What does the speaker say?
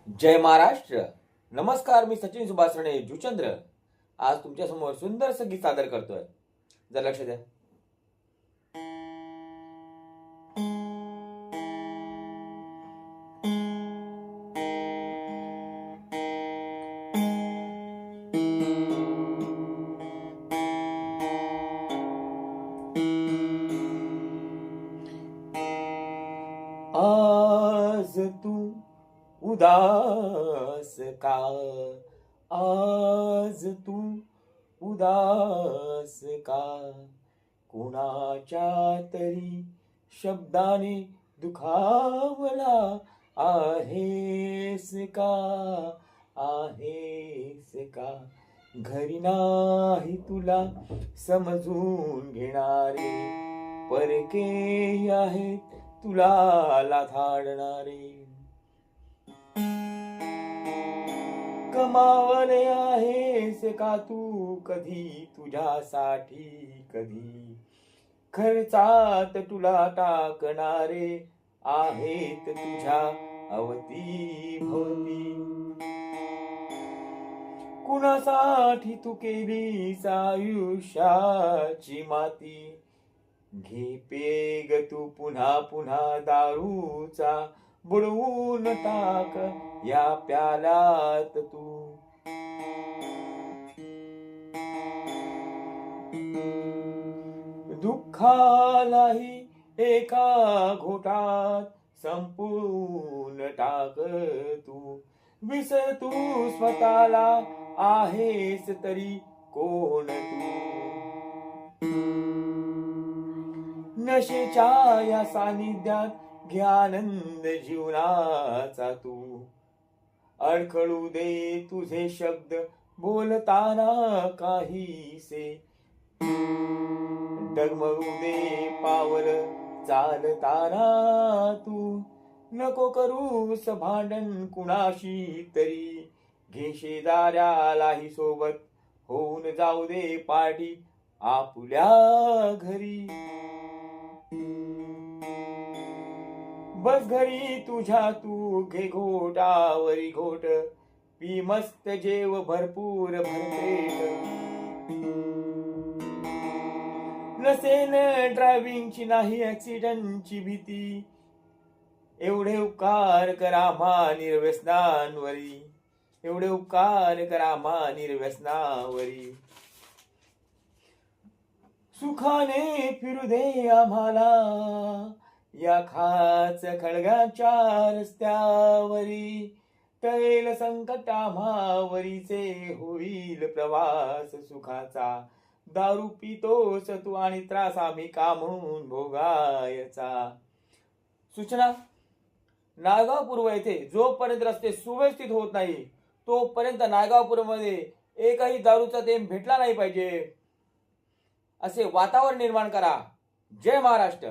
जय महाराष्ट्र. नमस्कार. मी सचिन सुभाषणे जुचंद्र आज तुमच्या समोर सुंदर संगीत सादर करतोय. जर लक्ष द्या. आज तू उदास का, आज तू उदास का, कुणाच्या तरी शब्दाने दुखावला आहेस का, आहेस का. घरी नाही तुला समजून घेणारे, परके आहेत तुला लाथाडणारे. कमावले आहेस का तू कधी तुझ्यासाठी, कधी खर्चात तुला टाकणारे आहेत तुझ्या अवती भोवती. कुणासाठी तू केलीस आयुष्याची माती, घे पेग तू पुन्हा पुन्हा दारूचा, बुडवून टाक या प्याल्यात तू. दुःखालाही एका घोटात संपून टाक तू. विसर तू स्वतःला आहेस तरी कोण तू. नशेच्या या सानिध्यात घे आनंद जीवनाचा तू. अडखळू दे तुझे शब्द बोलताना काहीसे, डगमगू दे पावल चालताना तू. नको करूस भांडण कुणाशी तरी, घे शेजाऱ्यालाही सोबत, होऊन जाऊ दे पार्टी आपुल्या घरी. बस घरी तुझ्या तू घे घोटावरी घोट, पी मस्त जेव भरपूर भरपेट. नसेन ड्रायव्हिंगची नाही ऍक्सिडेंटची भीती, एवढे उपकार करा मा निर्व्यसनांवरी, एवढे उपकार करा मा निर्व्यसनावरी. सुखाने फिरू दे आम्हाला या खाच खळगाच्या रस्त्यावरी. टळेल संकट आम्हावरीचे, होईल प्रवास सुखाचा. दारू पितोस तू आणि त्रास आम्ही का म्हणून भोगायचा. सूचना. नायगाव पूर्व येथे जोपर्यंत रस्ते सुव्यवस्थित होत नाही तोपर्यंत नायगाव पूर्व मध्ये एकही दारूचा थेंब भेटला नाही पाहिजे, असे वातावरण निर्माण करा. जय महाराष्ट्र.